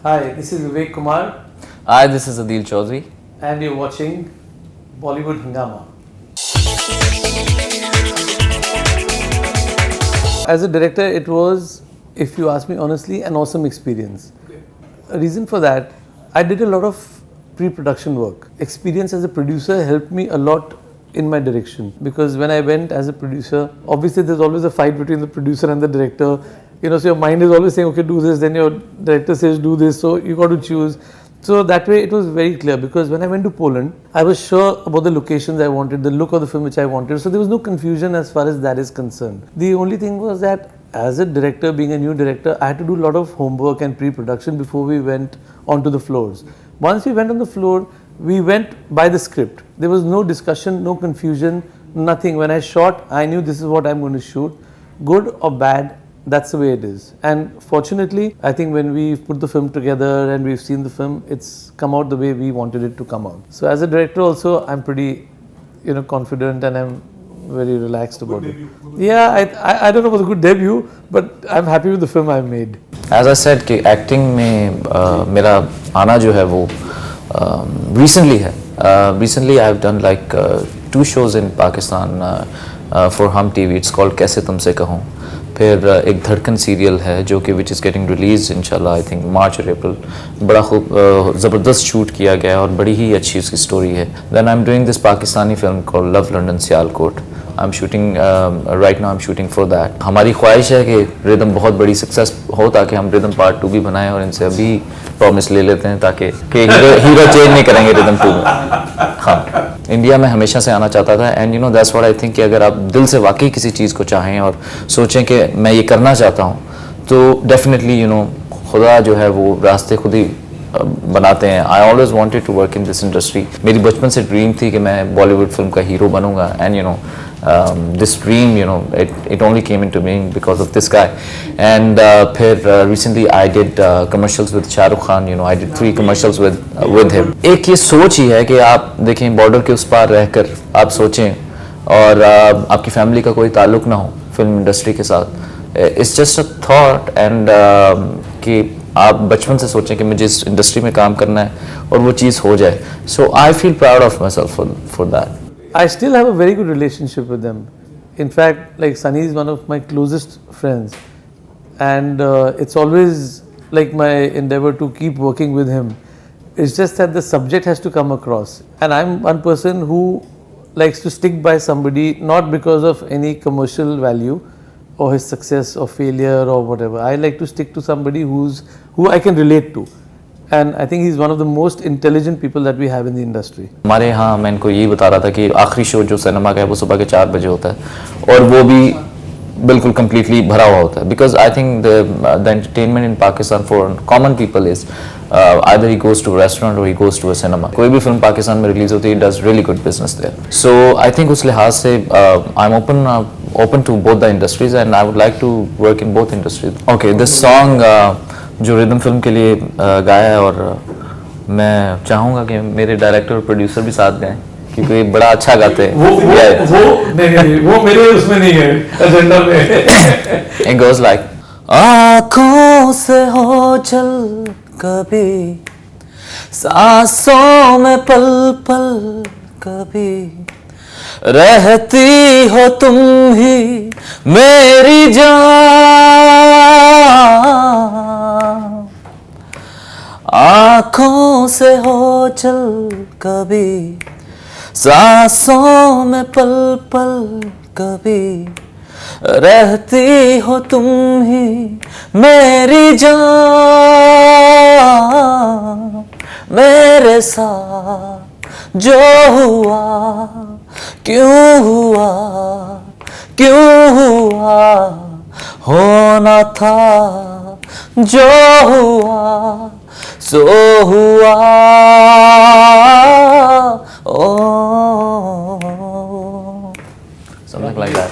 Hi, this is Vivek Kumar. Hi, this is Adil Chaudhary. And you're watching Bollywood Hingama. As a director, it was, if you ask me honestly, an awesome experience. A reason for that, I did a lot of pre-production work. Experience as a producer helped me a lot in my direction, because when I went as a producer, obviously there's always a fight between the producer and the director. So your mind is always saying, okay, do this, then your director says do this, so you got to choose. So that way it was very clear, because when I went to Poland, I was sure about the locations I wanted, the look of the film which I wanted, so there was no confusion as far as that is concerned. The only thing was that as a director, being a new director, I had to do a lot of homework and pre-production before we went onto the floors. Once we went on the floor, we went by the script. There was no discussion, no confusion, nothing. When I shot, I knew this is what I'm going to shoot. Good or bad, that's the way it is. And fortunately, I think when we put the film together and we've seen the film, it's come out the way we wanted it to come out. So as a director also, I'm pretty, confident, and I'm very relaxed about it. Yeah, I don't know if it was a good debut, but I'm happy with the film I made. As I said कि acting में मेरा आना जो है वो recently है. Recently I have done like 2 shows in Pakistan for Hum TV. It's called कैसे तुमसे कहूँ. फिर एक धड़कन सीरियल है जो कि विच इज़ गेटिंग रिलीज इंशाल्लाह आई थिंक मार्च और अप्रैल. बड़ा खूब ज़बरदस्त शूट किया गया और बड़ी ही अच्छी उसकी स्टोरी है. Then I am doing this Pakistani film called love London Sialkot. I am shooting right now, I am shooting for that. हमारी ख्वाहिश है कि रिदम बहुत बड़ी सक्सेस हो ताकि हम रिदम पार्ट 2 भी बनाएं, और इनसे अभी प्रॉमिस ले लेते हैं ताकि हीरो चेंज नहीं करेंगे रिदम 2 में. हाँ, इंडिया में हमेशा से आना चाहता था, and that's what I think कि अगर आप दिल से वाकई किसी चीज़ को चाहें और सोचें कि मैं ये करना चाहता हूँ, तो डेफिनेटली खुदा जो है वो रास्ते खुद ही बनाते हैं. I always wanted to work in this industry. मेरी बचपन से ड्रीम थी कि मैं बॉलीवुड फिल्म का हीरो बनूंगा, and this dream, it only came into being because of this guy. And recently I did commercials with Shah Rukh Khan. I did 3 commercials with him. एक ये सोच ही है कि आप देखें बॉर्डर के उस पार रहकर आप सोचें और आपकी फैमिली का कोई ताल्लुक ना हो फिल्म इंडस्ट्री के साथ. It's just a thought, and कि आप बचपन से सोचें कि मुझे इस इंडस्ट्री में काम करना है और वो चीज़ हो जाए. So I feel proud of myself for that. I still have a very good relationship with them. In fact, like Sunny is one of my closest friends, and it's always like my endeavor to keep working with him. It's just that the subject has to come across, and I'm one person who likes to stick by somebody not because of any commercial value or his success or failure or whatever. I like to stick to somebody who I can relate to. And I think he's one of the most intelligent people that we have in the industry. हमारे यहाँ मैं इनको यही बता रहा था कि आखिरी शो जो सिनेमा का है वो सुबह के 4 बजे होता है और वो भी बिल्कुल completely भरा हुआ होता है. Because I think the entertainment in Pakistan for common people is either he goes to a restaurant or he goes to a cinema. कोई भी फिल्म पाकिस्तान में रिलीज होती है, it does really good business there. So I think उस लिहाज से I'm open to both the industries, and I would like to work in both industries. Okay, this song जो rhythm film के लिए गाया है, और मैं चाहूँगा कि मेरे डायरेक्टर और प्रोड्यूसर भी साथ गाएं क्योंकि ये बड़ा अच्छा गाते हैं. वो मेरे उसमें नहीं है एजेंडा में. It goes like आँखों से हो चल कभी, सांसों में पल पल कभी, रहती हो तुम ही मेरी जान. आँखों से हो चल कभी, सांसों में पल पल कभी, रहती हो तुम ही मेरी जान. मेरे साथ जो हुआ क्यों हुआ, क्यों हुआ, होना था जो हुआ सो हुआ. Oh, something like that.